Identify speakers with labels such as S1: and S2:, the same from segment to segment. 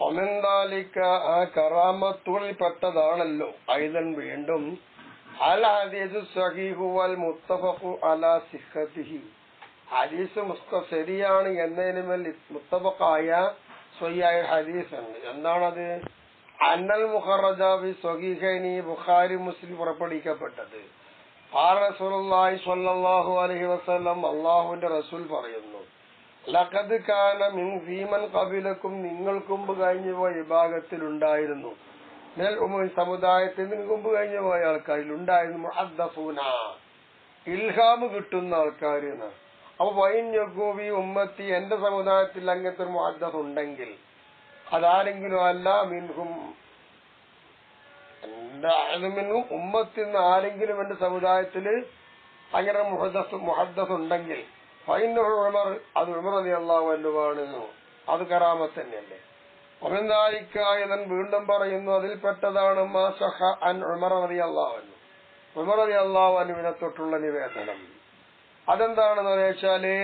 S1: ഒമെന്താലിക്ക ആ കറാമത്തുകളിൽ പെട്ടതാണല്ലോ ഐതൻ വീണ്ടും അൽ ഹദീസു സഹീഹു വൽ മുത്തഫഖു അലാ സിഹ്ഹതിഹി ഹദീസ് ശരിയാണ് എന്നതിന് മേൽ മുത്തഫഖായ സ്വഹിയായ ഹദീസ് ഉണ്ട്. എന്താണത്? അന്നൽ മുഖറജ ഫി സ്വഹീഹൈനി ബുഖാരി മുസ്ലിം പുറപ്പെടുവിക്കപ്പെട്ടത്. ഖാല റസൂലുള്ളാഹി സ്വല്ലല്ലാഹു അലൈഹി വസല്ലം അല്ലാഹുവിന്റെ റസൂൽ പറയുന്നു, ലഖദ് കാന മിൻ ഫീമൻ ഖബിലക്കും നിങ്ങൾക്ക് മുമ്പ് കഴിഞ്ഞു പോയ വിഭാഗത്തിലുണ്ടായിരുന്നു, മിനൽ ഉമ്മി സമുദായത്തിൽ നിങ്ങൾക്ക് മുമ്പ് കഴിഞ്ഞു പോയ ആൾക്കാരിൽ ഉണ്ടായിരുന്നു മുഹദ്ദസൂന ഇൽഹാം കിട്ടുന്ന ആൾക്കാർ. അപ്പൊ വൈന്യഗോവി ഉമ്മത്തി എന്റെ സമുദായത്തിൽ അങ്ങനത്തെ ഒരു മുഹദ്ദസ് ഉണ്ടെങ്കിൽ അതാരെങ്കിലും അല്ല മിൻഹും മിൻഹും ഉമ്മത്തിൽ നിന്ന് ആരെങ്കിലും എന്റെ സമുദായത്തില് അങ്ങനെ മുഹദ്ദസ് ഉണ്ടെങ്കിൽ ഉമർ അത് ഉമർ റളിയല്ലാഹു അൻഹുവാണ്. അത് കറാമത്ത് തന്നെയല്ലേ. ഒമെന്താലിക്കായതൻ വീണ്ടും പറയുന്നു അതിൽപ്പെട്ടതാണ് മാ സഹ അൻ ഉമർ റളിയല്ലാഹു അൻഹു, ഉമർ റളിയല്ലാഹു അൻഹുവിനെ തൊട്ടുള്ള നിവേദനം. അതെന്താണെന്ന് വെച്ചാല്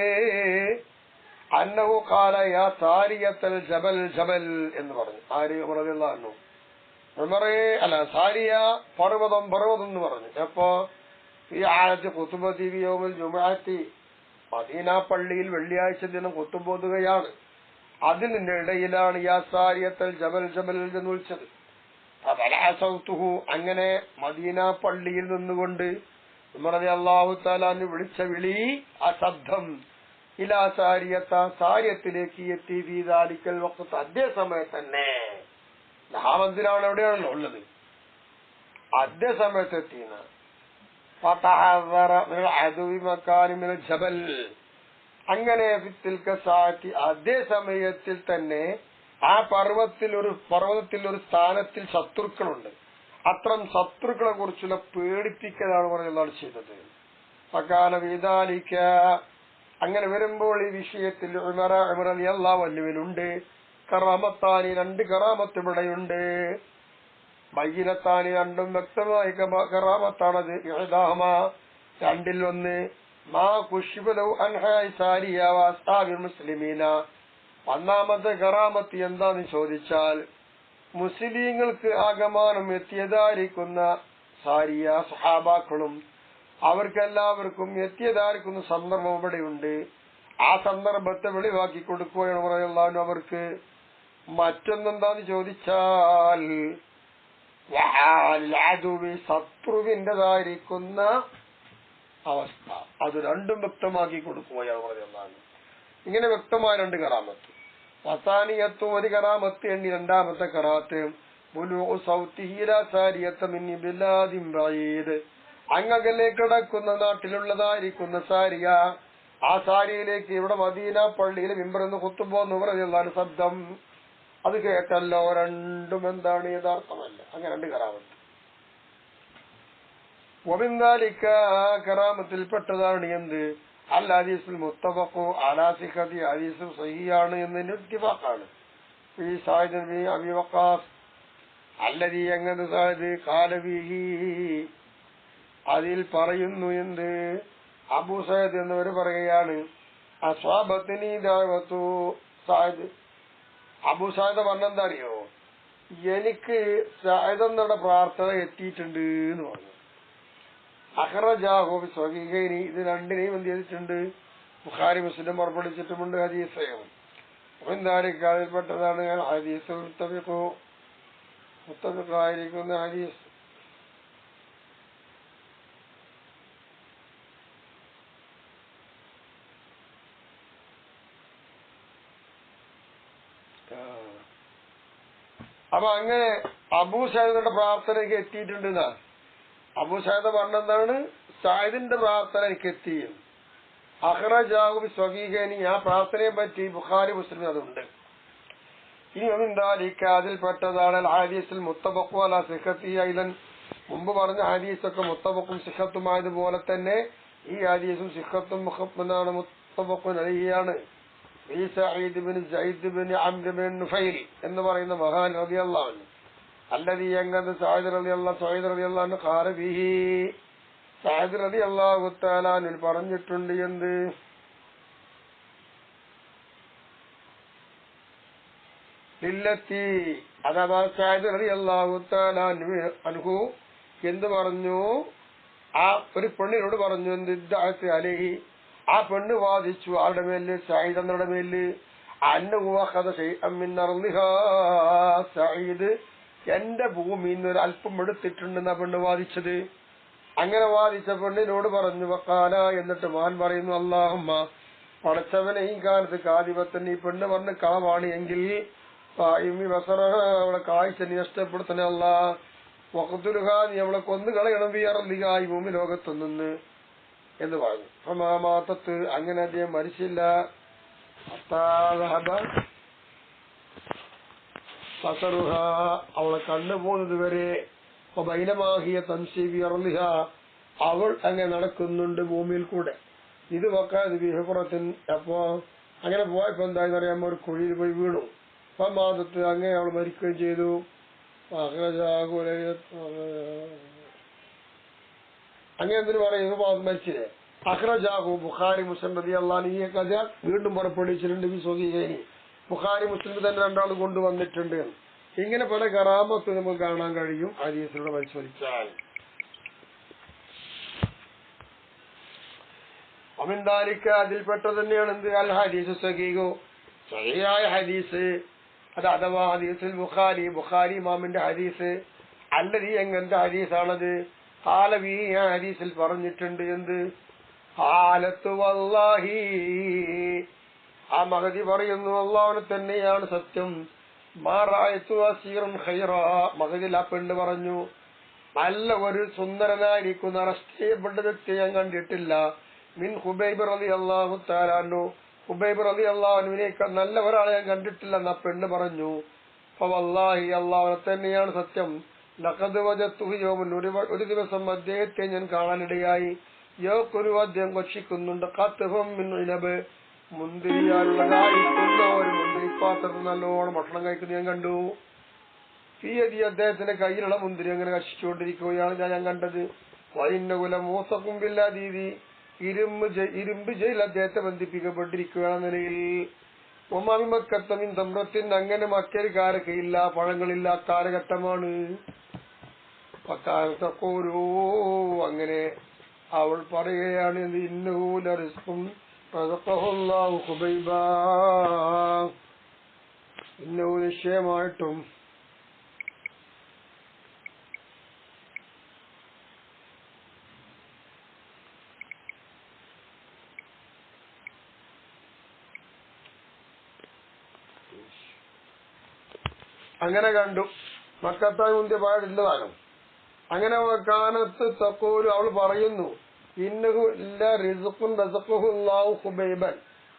S1: അന്നഹു ഖാല യാ സാരിയത്തൽ ജബൽ ജബൽ എന്ന് പറഞ്ഞു. ആര്? ഉമർ റളിയല്ലാഹു അൻഹു. ഉമറേ അല്ല സാരിയ പർവ്വതം പർവ്വതം എന്ന് പറഞ്ഞു. അപ്പോ ഈ ആയത്ത് ഖുതുബതി യൗമുൽ ജുമുഅത്തി മദീന പള്ളിയിൽ വെള്ളിയാഴ്ച ദിനം ഖുതുബോതുകയാണ്. അതിന്റെ ഇടയിലാണ് യാ സാരിയത്തൽ ജബൽ ജബൽ എന്ന് വിളിച്ചത്. അങ്ങനെ മദീന പള്ളിയിൽ നിന്നുകൊണ്ട് ഉമർ റളിയല്ലാഹു തആല വിളിച്ച വിളി ആ ശബ്ദം ഇലാ സാരിയത്ത സാരിയത്തിലേക്ക് എത്തി. ദാലിക്കൽ വഖ്ത് അതേ സമയത്ത് തന്നെ മന്ദിരാണ് എവിടെയാണല്ലോ ഉള്ളത്, അതേ സമയത്ത് എത്തിയെന്ന്. ജബൽ അങ്ങനെ അതേ സമയത്തിൽ തന്നെ ആ പർവ്വതത്തിൽ ഒരു സ്ഥാനത്തിൽ ശത്രുക്കളുണ്ട്. അത്തരം ശത്രുക്കളെ കുറിച്ചുള്ള പേടിപ്പിക്കലാണ് പറയുന്നത് ചെയ്തത്. ഫകാന വിദാലിക അങ്ങനെ വരുമ്പോൾ ഈ വിഷയത്തിൽ ഉമർ റളിയല്ലാഹു അൻഹുവിനുണ്ട് കറാമത്താനി, രണ്ട് കറാമത്ത് ഇവിടെയുണ്ട്. ബയ്യിനത്താനി രണ്ടും വ്യക്തമായ കറാമത്താണത്. ഇഹ്ദാഹുമാ രണ്ടിൽ ഒന്ന് മാ കുശ്ബലു അൻഹായി സാരിയ വഅസ്ഹാബിൽ മുസ്ലിമീന. ഒന്നാമത്തെ കറാമത്ത് എന്താന്ന് ചോദിച്ചാൽ മുസ്ലിങ്ങൾക്ക് ആഗമനം എത്തിയതായിരിക്കുന്ന സാരിയ സഹാബാക്കളും അവർക്കെല്ലാവർക്കും എത്തിയതായിരിക്കുന്ന സന്ദർഭം ഇവിടെയുണ്ട്. ആ സന്ദർഭത്തെ വെളിവാക്കി കൊടുക്കുകയാണ് പറയുള്ളൂ അവർക്ക്. മറ്റൊന്നെന്താന്ന് ചോദിച്ചാൽ ശത്രുവിന്റേതായിരിക്കുന്ന അവസ്ഥ, അത് രണ്ടും വ്യക്തമാക്കി കൊടുക്കുകയാണ് പറയുള്ളൂ. ഇങ്ങനെ വ്യക്തമായ രണ്ട് കറാമത്ത്. വസാനിയത്തും ഒരു കറാമത്ത് എണ്ണി രണ്ടാമത്തെ കറാത്ത് അങ്ങകലെ കിടക്കുന്ന നാട്ടിലുള്ളതായിരിക്കുന്ന സാരിയ, ആ സാരിയിലേക്ക് ഇവിടെ മദീന പള്ളിയിൽ മിമ്പറിന്ന് ഖുതുബന്ന് പറഞ്ഞ ശബ്ദം അത് കേട്ടല്ലോ. രണ്ടും എന്താണ്? യഥാർത്ഥമല്ല. അങ്ങനെ രണ്ട് കറാമത്ത്. വബിന്ദാലിക കറാമത്തിൽപ്പെട്ടതാണ് എന്ത്? അൽ ഹദീസുൽ മുത്തഫഖു അലാ സിഹ്ഹതി ഹദീസ് സഹീഹാണ് എന്നതിന്റെ ഇത്തിഫാഖാണ്. ഈ സഅദ് ബിൻ അബി വഖാസ് അല്ലദീ അങ്ങനെ സഅദ് ഖാല ബിഹി അതിൽ പറയുന്നു എന്ത്? അബൂ സഅദ് എന്നവർ പറയുകയാണ് അസ്വാബത്തിനി ദഅവതു സഅദ്. അബൂ സഅദ് പറഞ്ഞെന്താ അറിയോ? എനിക്ക് സഅദ് എന്നുള്ള പ്രാർത്ഥന എത്തിയിട്ടുണ്ട് എന്ന് പറഞ്ഞു. അഖ്റജാഹു സ്വഹീഹൈനി ഇത് രണ്ടിനെയും എന്ത് ചെയ്തിട്ടുണ്ട്? ബുഖാരി മുസ്ലിം പുറപ്പെടുവിച്ചിട്ടുമുണ്ട് ഹദീസ്. അതിൽപ്പെട്ടതാണ് ഹദീസ് മുത്തഫിഖായിരിക്കുന്ന ഹദീസ്. അപ്പൊ അങ്ങനെ അബൂ സഅദിന്റെ പ്രാർത്ഥനയ്ക്ക് എത്തിയിട്ടുണ്ട്. അബൂ സഅദ് പറഞ്ഞെന്താണ്? സഅദിന്റെ പ്രാർത്ഥന എനിക്ക് എത്തി. അഖ്റജാഹു സ്വഹീഹൈനി ആ പ്രാർത്ഥനയെ പറ്റി ബുഖാരി മുസ്ലിം അതുണ്ട്. ഇനി അതിൽപ്പെട്ടതാണ് ഹദീസുൽ മുത്തഫഖു അലാ സിഹ്ഹതി. അയ്ലൻ മുമ്പ് പറഞ്ഞ ഹദീസൊക്കെ മുത്തഫഖും സിഹ്ഹത്തുമായതുപോലെ തന്നെ ഈ ഹദീസും സിഹ്ഹത്തും മുത്തഫഖുൻ അലൈഹിയാണ്. ഈ സഈദ് ബിൻ സഈദ് ബിൻ അംർ ബിൻ നുഫൈൽ എന്ന് പറയുന്ന മഹാൻ റളിയല്ലാഹു അൻഹു അല്ലദീ അങ്ങത് സഈദ് റളിയല്ലാഹു അൻഹു ഖാല ബിഹി സഈദ് റളിയല്ലാഹു തആല അൻഹു പറഞ്ഞിട്ടുണ്ട് എന്ത്? ലില്ലത്തി അഥവാ സഅദ് റളിയല്ലാഹു തആല അൻഹു എന്ത് പറഞ്ഞു? ആ ഒരു പെണ്ണിനോട് പറഞ്ഞു, എന്ത് അലൈഹി, ആ പെണ്ണ് വാദിച്ചു ആരുടെ മേല്? സഈദ് എന്നവരുടെ മേല്. സഈദ് എന്റെ ഭൂമിയിൽ നിന്ന് ഒരു അല്പം എടുത്തിട്ടുണ്ടെന്ന പെണ്ണ് വാദിച്ചത്. അങ്ങനെ വാദിച്ച പെണ്ണിനോട് പറഞ്ഞു വക്കാല, എന്നിട്ട് മാൻ പറയുന്നു, അല്ലാഹുമ്മ പടച്ചവനെ ഈ കാലത്ത് കാദിബത്തൻ, ഈ പെണ്ണ് പറഞ്ഞ് കളവാണ് എങ്കിൽ അവളെ കാഴ്ച നീ നഷ്ടപ്പെടുത്തണേ അല്ലാ, വഖ്തുലുഹ നീ അവളെ കൊന്നു കളയണം, വിയർലിഹ ഈ ഭൂമി ലോകത്തൊന്ന് എന്ന് പറഞ്ഞു. ഫമാമാതത്ത് അങ്ങനെ അദ്ദേഹം മരിച്ചില്ല. അവളെ കണ്ണു പോകുന്നത് വരെ ബൈനമാഹിയ തൻസീബി അർലിഹ, അവൾ അങ്ങനെ നടക്കുന്നുണ്ട് ഭൂമിയിൽ കൂടെ. ഇത് വെക്കാതെ വിഹപുറത്തിൻ. അപ്പോ അങ്ങനെ പോയപ്പോ എന്തായെന്ന് അറിയാമോ, ഒരു കുഴിയിൽ പോയി വീണു. ഫമാതത്ത് അങ്ങനെ അവൾ മരിക്കുകയും ചെയ്തു. അങ്ങനെ എന്തിനു പറയുന്നു മരിച്ചില്ലേ? അഖ്റജാഹു ബുഖാരി മുസ്ലിം റളിയല്ലാഹു അൻഹു. ഈ കഥ വീണ്ടും പുറപ്പെടുവിച്ചിട്ടുണ്ട്. ബുഖാരി മുസ്ലിം തന്നെ രണ്ടാളും കൊണ്ടുവന്നിട്ടുണ്ട്. ഇങ്ങനെ പല കറാമത്ത് നമുക്ക് കാണാൻ കഴിയും ഹദീസിലൂടെ പരിശോധിച്ചാൽ. അമിന്ദാലിക്ക അതിൽപ്പെട്ടത് തന്നെയാണ് എന്ത്? അൽ ഹദീസ് സഹീഹു, സഹീഹായ ഹദീസ്. അത് അഥവാ ഹദീസുൽ ബുഖാരി, ബുഖാരി ഇമാമിന്റെ ഹദീസ്. അല്ലദീ എങ്ങനത്തെ ഹദീസാണത്? ഖാലവി ആ ഹദീസിൽ പറഞ്ഞിട്ടുണ്ട് എന്ത്? ഖാലത്തു വല്ലാഹി, ആ മഹദി പറയുന്നു അല്ലാഹുവിനെ തന്നെയാണ് സത്യം. മാ റഅയ്തു അസീറൻ ഖൈറാ, മഹദിൽ ആ പെണ്ണ് പറഞ്ഞു നല്ല ഒരു സുന്ദരനായിരിക്കുന്ന അറസ്റ്റ് ചെയ്യപ്പെട്ട വ്യക്തിയെ ഞാൻ കണ്ടിട്ടില്ല. മിൻ ഖുബൈബ് റളിയല്ലാഹു തആല അൻഹു, ഖുബൈബ് റളിയല്ലാഹു അൻഹുവിനേക്കാൾ നല്ല ഒരാളെ ഞാൻ കണ്ടിട്ടില്ല എന്ന് ആ പെണ്ണ് പറഞ്ഞു. ഫവല്ലാഹി അല്ലാഹുവിനെ തന്നെയാണ് സത്യം. ലഖദ് വജദ്തുഹു യൗമൻ, ഒരു ദിവസം അദ്ദേഹത്തെ ഞാൻ കാണാനിടയായി. യഖുലു, അദ്ദേഹം ഭക്ഷിക്കുന്നുണ്ട് ഖത്ഫം മിൻ ഇനബ്, മുന്തിരിയാലുള്ളതായിരിക്കുന്ന ഒരു മുന്തിരിപ്പാത്രത്തിൽ നല്ലോണം ഭക്ഷണം കഴിക്കുന്നത് ഞാൻ കണ്ടു. ഫിയദി, അദ്ദേഹത്തിന്റെ കയ്യിലുള്ള മുന്തിരി അങ്ങനെ കശിച്ചുകൊണ്ടിരിക്കുകയാണ് ഞാൻ കണ്ടത്. വൈന്നകുല മൂസക്കും ബില്ലദീദി, ഇരുമ്പ് ജയിൽ അദ്ദേഹത്തെ ബന്ധിപ്പിക്കപ്പെട്ടിരിക്കുകയാണ് നിലയിൽ. ഒമാമിമക്കത്തമിൻ തമ്രത്തിൻ, അങ്ങനെ മക്കയിൽ കാരക്കയില്ല, പഴങ്ങളില്ല, കാലഘട്ടമാണ്. പക്കാലത്തക്കോരോ, അങ്ങനെ അവൾ പറയുകയാണ് ഇന്നഹു ലറിസ്ഖുൻ റസഖഹുല്ലാഹു ഖുബൈബാ, ഇന്നഹു നിശ്ചയമായിട്ടും അങ്ങനെ കണ്ടു. മക്കത്തായി മുന്തിയ പാടില്ലതാനും. അങ്ങനെ കാനത്ത് തഖൂലു, അവൾ പറയുന്നു ഇന്നഹു ലറിസ്ഖുൻ റസഖഹുല്ലാഹു ഖുബൈബൻ,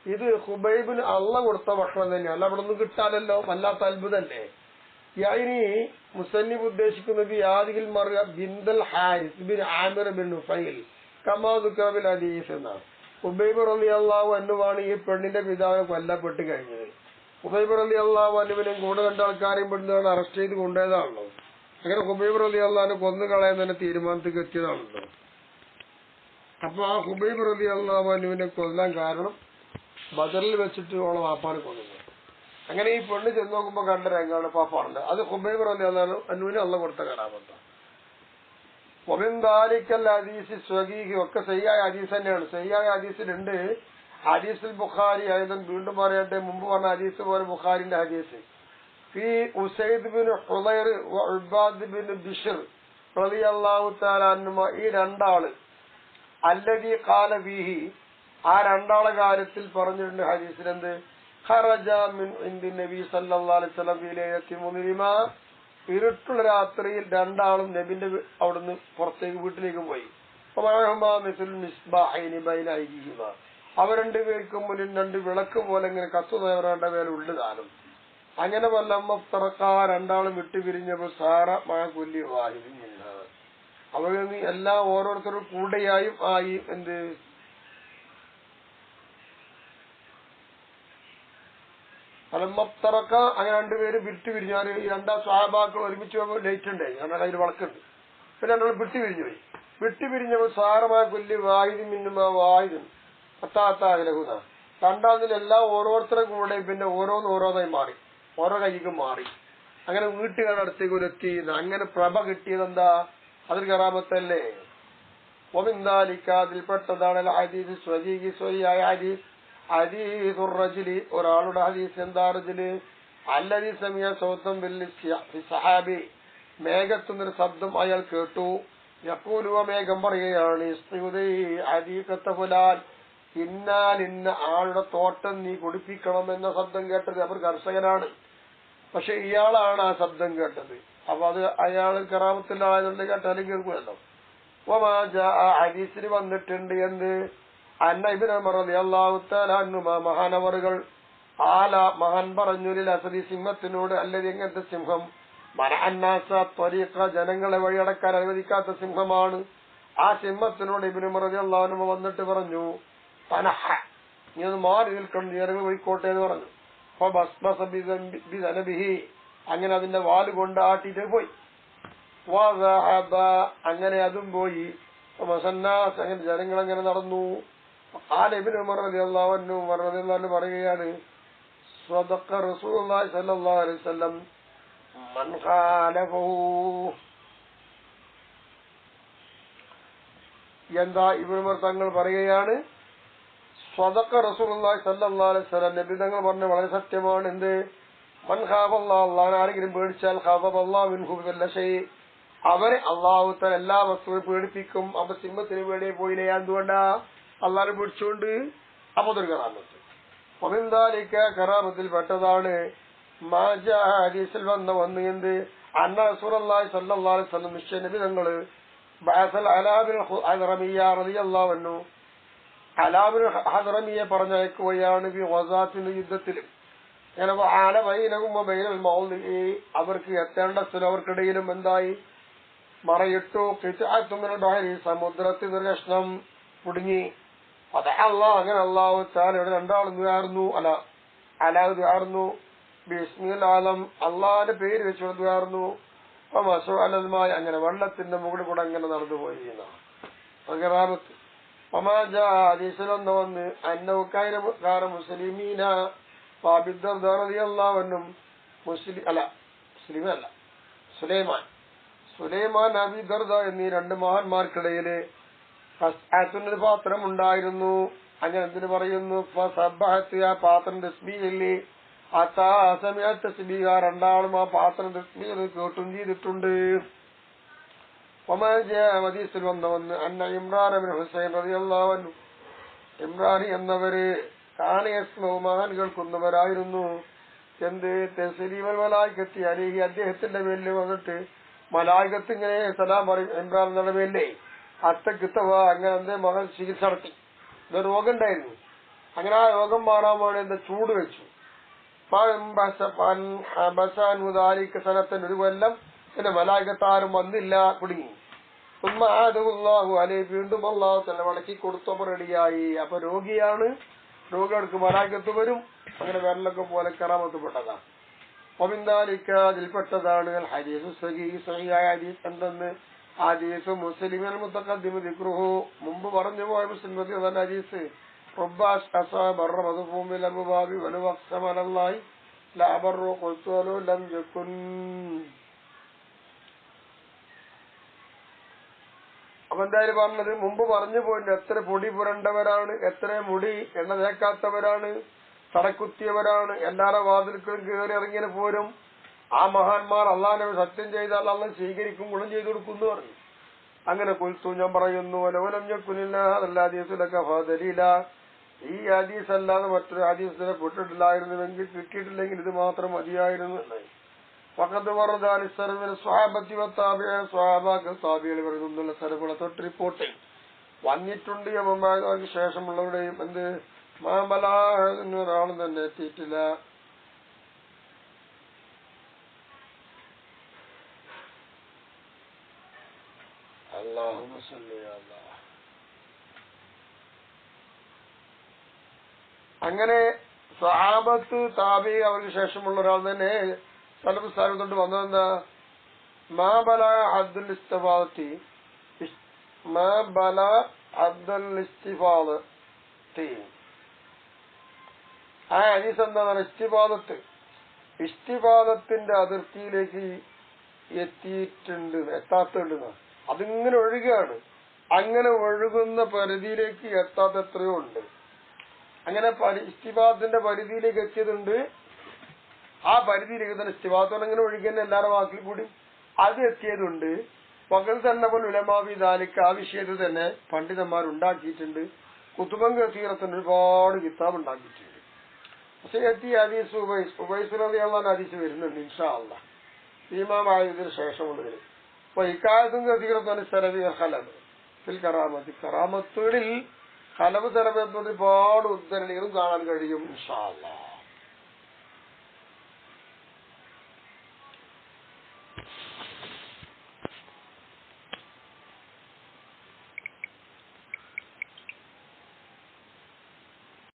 S1: ഇത് ഖുബൈബിന് അള്ള കൊടുത്ത ഭക്ഷണം തന്നെയാണ്, അല്ല അവിടെ നിന്ന് കിട്ടാനല്ലോ, വല്ലാത്ത അത്ഭുതല്ലേ. യാനി മുസന്നിഫ് ഉദ്ദേശിക്കുന്നത് യാദിൽ മറിയ ബിന്ദൽ ഹാരിസ് ബിൻ ആമിർ ബിൻ നുഫൈൽ കമാ ദുക്ര ബിൽ ഹദീസ് എന്നാണ്. ഖുബൈബ് റളിയല്ലാഹു അൻഹുവാണ് ഈ പെണ്ണിന്റെ പിതാവിനെ കൊല്ലപ്പെട്ട് കഴിഞ്ഞത്. ഖുബൈബ് റളിയല്ലാഹു അൻഹുവിനെയും കൂടെ രണ്ട ആൾക്കാരെയും പെടുന്നതാണ് അറസ്റ്റ് ചെയ്ത് കൊണ്ടുപോയതാണല്ലോ. അങ്ങനെ ഖുബൈബ് റളിയല്ലാഹുവിനെ കൊന്നു കളയാൻ തന്നെ തീരുമാനത്തിൽ എത്തിയതാണല്ലോ. അപ്പൊ ആ ഖുബൈബ് റളിയല്ലാഹു അൻഹുവിനെ കൊല്ലാൻ കാരണം ബദറിൽ വെച്ചിട്ട് ഓളെ വാപ്പാനെ കൊല്ലുന്നു. അങ്ങനെ ഈ പെണ്ണ് ചെന്ന് നോക്കുമ്പോ കണ്ട രംഗമാണ് പാപ്പാറുണ്ട്. അത് ഖുബൈബ് റളിയല്ലാഹു അൻഹുവിനെ അള്ള കൊടുത്ത കരാമത്ത. ഒബിന്ദാലിക്കൽ ഹദീസ് സ്വഹീഹ്, ഒക്കെ സഹിയായ ഹദീസ് തന്നെയാണ്. സഹിയായ ഹദീസിലുണ്ട് ഹദീസുൽ ബുഖാരി ആയതും വീണ്ടും പറയട്ടെ, മുമ്പ് പറഞ്ഞ ഹദീസ് പോലെ ബുഖാരിന്റെ ഹദീസ്. ഫീ ഉസൈദ് ബിൻ ഹുദൈർ വ ഉബാദ് ബിൻ ബിശ്ർ റളിയല്ലാഹു തആല അൻഹുമാ, ഈ രണ്ടാള് അല്ലദീ ഖാല ഫീഹി, ആ രണ്ടാളെ കാര്യത്തിൽ പറഞ്ഞിട്ടുണ്ട് ഹദീസിൽ എന്ത്? ഖറജ മിൻ ഇൻദി നബി സല്ലല്ലാഹു അലൈഹി വസല്ലം ഫീ ലൈലത്തി മുദ്ലിമ, ഇരുട്ടുള്ള രാത്രിയിൽ രണ്ടാളും നബിന്റെ അവിടുന്ന് പുറത്തേക്ക് വീട്ടിലേക്ക് പോയി. അവർ രണ്ടുപേർക്കും മുന്നിൽ രണ്ട് വിളക്ക് പോലെ ഇങ്ങനെ കത്തുന്നവരുടെ മേലെ ഉള്ളുതാനും. അങ്ങനെ വല്ലമ്മ രണ്ടാളും വിട്ടുപിരിഞ്ഞപ്പോൾ സാറ മഴ കൊല്ലി വാഹിദില്ല, അവർ എല്ലാം ഓരോരുത്തരും കൂടെയായും ആയി. എന്ത് ഫലമ്മത്തറക്ക, അങ്ങനെ രണ്ടുപേരും വിട്ടുപിരിഞ്ഞാൽ ഈ രണ്ടാം സ്വഹാബാക്കൾ ഒരുമിച്ച് ലൈറ്റ് ഉണ്ട്, ഞങ്ങളുടെ കയ്യിൽ വളക്കുണ്ട്. പിന്നെ രണ്ടാളും വിട്ടുപിരിഞ്ഞുപോയി. വിട്ടുപിരിഞ്ഞപ്പോൾ സാറമായ കൊല്ലി വാഹിദും മിന്നുമാ വാഹിദും അത്താത്താകലഹുന, രണ്ടാമതിൽ എല്ലാം ഓരോരുത്തരുടെ കൂടെ പിന്നെ ഓരോന്നായി മാറി. ഓരോ കൈക്ക് മാറി. അങ്ങനെ വീട്ടുകാരുടെ അടുത്തേക്ക് എത്തി. അങ്ങനെ പ്രഭ കിട്ടിയതെന്താ? അതൊരു കറാമത്തല്ലേ? അതിൽപ്പെട്ടതാണ് ഒരാളുടെ ഹദീസ്. എന്താ റജുല് അല്ലദീ സമിഅ സൗതൻ സഹാബി, മേഘത്തുനിന്നൊരു ശബ്ദം അയാൾ കേട്ടു. യഖൂലു, മേഘം പറയുകയാണ്, ഇന്നാൽ ഇന്ന ആളുടെ തോട്ടം നീ കുടിപ്പിക്കണം എന്ന ശബ്ദം കേട്ടത്. അവർ കർഷകനാണ്, പക്ഷെ ഇയാളാണ് ആ ശബ്ദം കേട്ടത്. അപ്പൊ അത് അയാൾ കറാമത്തിന്റെ ആയതുകൊണ്ട് കേട്ടാലും കേൾക്കുമല്ലോ. ഹദീസിൽ വന്നിട്ടുണ്ട് എന്ത്? അന്ന ഇബ്നു ഉമർ റളിയല്ലാഹു തആല അൻഹുമാ, മഹാനവറുകൾ മഹാൻ പറഞ്ഞു, അസദി സിംഹത്തിനോട്, അല്ലത് എങ്ങനത്തെ സിംഹം? മനഅന്നാസ ത്വരീഖ, ജനങ്ങളെ വഴിയടക്കാൻ അനുവദിക്കാത്ത സിംഹമാണ്. ആ സിംഹത്തിനോട് ഇബ്നു ഉമർ റളിയല്ലാഹു അൻഹു വന്നിട്ട് പറഞ്ഞു, തനഹ, നീ ഒന്ന് മാറി നിൽക്കണം, ജനങ്ങൾ പോയിക്കോട്ടെ എന്ന് പറഞ്ഞു. അപ്പൊ അങ്ങനെ അതിന്റെ വാല് കൊണ്ട് ആട്ടിട്ട് പോയി. അങ്ങനെ അതും പോയി. അങ്ങനെ ജനങ്ങൾ അങ്ങനെ നടന്നു. ഇബ്നു ഉമർ റളിയല്ലാഹു അൻഹു പറയുകയാണ്, സ്വദഖ റസൂലുള്ളാഹി സ്വല്ലല്ലാഹു അലൈഹി വസല്ലം മൻ ഖാലഫഹു. എന്താ ഇബ്നു ഉമർ തങ്ങൾ പറയുകയാണ്, സ്വദഖ റസൂലുള്ളാഹി സ്വല്ലല്ലാഹു അലൈഹി വസല്ലം, നബി തങ്ങൾ പറഞ്ഞ വളരെ സത്യമാണ്. എന്ത്? മൻ ഖാഫല്ലാഹ്, അല്ലാഹുവിനെ ആരെങ്കിലും പേടിച്ചാൽ, ഖാഫല്ലാഹു മിൻഹു കുല്ല ഷൈ, അവരെ അല്ലാഹു തആല എല്ലാ വസ്തുവും പേടിപ്പിക്കും. അപ്പൊ സിംഹത്തിന് പേടിയെ പോയില്ലേ? എന്തുകൊണ്ടാ? അല്ലാഹുവിനെ പേടിച്ചുകൊണ്ട്. അപ്പൊ അതൊരു കറാമത്ത്. കറാമത്തിൽ പെട്ടതാണ് ഹദീസിൽ വന്ന് എന്ത്? അന്ന റസൂലുള്ളാഹി സ്വല്ലല്ലാഹു അലൈഹി വസല്ലം, നിശ്ചയ നബി തങ്ങൾ ബഅസൽ അലാബിൽ ഹദ്റമിയ്യ റളിയല്ലാഹു അൻഹു, അലാബിൽ ഹദ്റമിയെ പറഞ്ഞയക്കുകയാണ്. യുദ്ധത്തിലും അവർക്ക് എത്തേണ്ട സ്ഥലം അവർക്കിടയിലും എന്തായി? മറയിട്ടു. സമുദ്രത്തിൽ ഒരു കഷ്ണം കുടുങ്ങി. അങ്ങനെ അല്ലാഹു തആല രണ്ടാളും ദ്വാർന്നു. ബിസ്മിൽ ആലം, അള്ളാഹിന്റെ പേര് വെച്ചുകൊണ്ട് ദ്വാർന്നു. അങ്ങനെ വെള്ളത്തിന്റെ മുകളിൽ കൂടെ അങ്ങനെ നടന്നുപോയി. വന്ന് അന്നൗക്കാര മുസ്ലിമീന സുലൈമാൻ അബി ദർദ എന്നീ രണ്ട് മഹാന്മാർക്കിടയില് ഒരു പാത്രം ഉണ്ടായിരുന്നു. അങ്ങനെ എന്തിനു പറയുന്നു? ആ പാത്രം തസ്ബീഹില്ലേ, തസ്ബീഹ, രണ്ടാളും ആ പാത്രം തസ്ബീഹ് കേട്ടും ചെയ്തിട്ടുണ്ട്. ഹദീസിൽ വന്ന് അന്ന ഇമ്രാൻ ബിൻ ഹുസൈൻ റളിയല്ലാഹു അൻഹു, ഇമ്രാൻ എന്നവര് മഹാൻ കേൾക്കുന്നവരായിരുന്നു. എന്ത്? തസ്ലീമൽ മലായികത്തി അലൈഹി, അദ്ദേഹത്തിന്റെ മേലിൽ വന്നിട്ട് മലായികത്ത് ഇങ്ങനെ സലാം പറയും. ഇമ്രാൻ എന്നുള്ള പേരിലേ അത്തക്കിത്തവ, അങ്ങനെ എന്റെ മകൻ ചികിത്സ നടത്തി. ഇത് രോഗം ഉണ്ടായിരുന്നു. അങ്ങനെ ആ രോഗം മാറാൻ വേണ്ടി എന്താ ചൂട് വെച്ചു. സനത്തിന് ഒരു കൊല്ലം പിന്നെ മലായികത്താരും വന്നില്ല, കുടുങ്ങി. വീണ്ടും അല്ലാഹു തആല മടക്കി കൊടുത്തപ്പോൾ റെഡിയായി. അപ്പൊ രോഗിയാണ്, രോഗികൾക്ക് മലായികത്ത് വരും. അങ്ങനെ വെള്ളമൊക്കെ പോലെ കറാമത്തപ്പെട്ടതാണ്. അതിൽപ്പെട്ടതാണ് ഹദീസ് സഹീഹായ ഹദീസ്. എന്തെന്ന്? ഹദീസ് മുസ്ലിമിൽ മുതഖദ്ദിമ ദിക്റുഹു, മുമ്പ് പറഞ്ഞു പോയ മുസ്ലിം ഹദീസ്. അപ്പൊ എന്തായാലും പറഞ്ഞത് മുമ്പ് പറഞ്ഞു പോയിട്ട് എത്ര പൊടി പുരണ്ടവരാണ്, എത്ര മുടി എണ്ണ തേക്കാത്തവരാണ്, തടക്കുത്തിയവരാണ്, എല്ലാവരുടെ വാതിൽക്കും കയറി ഇറങ്ങിയ പോരും. ആ മഹാന്മാർ അള്ളാഹിനെ സത്യം ചെയ്താൽ അള്ളാഹ് സ്വീകരിക്കും, ഗുണം ചെയ്തു കൊടുക്കും എന്ന് പറഞ്ഞു. അങ്ങനെ കുൽത്തു, ഞാൻ പറയുന്നു, ഈ ഹദീസ് അല്ലാതെ മറ്റൊരു ഹദീസിനെ പെട്ടിട്ടില്ലായിരുന്നുവെങ്കിൽ, കിട്ടിയിട്ടില്ലെങ്കിൽ ഇത് മാത്രം മതിയായിരുന്നു എന്നായി. ഫഖദ് വറദ അൻ സർവ്വ സ്വഹാബത്തി വത്താബിഈ, സ്വഹാബാക്കൾ താബിഈകൾ വരുന്നുള്ള സലഫുകളെ തൊട്ട് റിപ്പോർട്ട് വന്നിട്ടുണ്ട്. യവമാർക്ക് ശേഷമുള്ളവരുടെയും എന്ത് ഒരാളും തന്നെ എത്തിയിട്ടില്ല. അല്ലാഹുമ്മ സ്വല്ലി അലാ. അങ്ങനെ സ്വഹാബത്ത് താബിഈ അവർക്ക് ശേഷമുള്ള ഒരാൾ തന്നെ സലഫ് സ്ഥാനം തൊട്ട് വന്നതെന്താ? മാബല അബ്ദുൽ ഇസ്തിഫാദത്തി, മാബല അബ്ദുൽ ഇസ്തിഫാദത്തി. ആ ഹദീസ് എന്താണ്? ഇസ്തിഫാദത്ത്, ഇസ്തിഫാദത്തിന്റെ അതിർത്തിയിലേക്ക് എത്താത്തുണ്ട്. അതിങ്ങനെ ഒഴുകുകയാണ്. അങ്ങനെ ഒഴുകുന്ന പരിധിയിലേക്ക് എത്താത്ത എത്രയോ ഉണ്ട്. അങ്ങനെ ഇസ്തിഫാദത്തിന്റെ പരിധിയിലേക്ക് എത്തിയതുണ്ട്. ആ പരിധിയിലേക്ക് തന്നെ ഇസ്തിഫാദത്തോടെ ഇങ്ങനെ ഒഴുകുന്ന എല്ലാവരുടെ വാക്കിൽ കൂടി അത് എത്തിയതുണ്ട്. പകൽ തന്നെ പോലെ ഉലമാവി ദാലിക്ക് ആ വിഷയത്തിൽ തന്നെ പണ്ഡിതന്മാരുണ്ടാക്കിയിട്ടുണ്ട്. കുതുബൻ കസീറത്തിന് ഒരുപാട് കിതാബ് ഉണ്ടാക്കിയിട്ടുണ്ട്. പക്ഷേ എത്തി ഹദീസ് ഉബൈസ് റളിയല്ലാഹു ഹദീസ് വരുന്നുണ്ട് ഇൻഷാ അല്ലാഹ് ഈമാമായതിനു ശേഷമുള്ളതിൽ. അപ്പൊ ഇക്കാലത്തും കസീറത്തിന് സലബി ഖലബ് ഫിൽ കറാമത്തി, കറാമത്തുകളിൽ ഖലബ് സലബ് ഒരുപാട് ഉദ്ധരണികളും കാണാൻ കഴിയും ഇൻഷാ അല്ലാഹ്.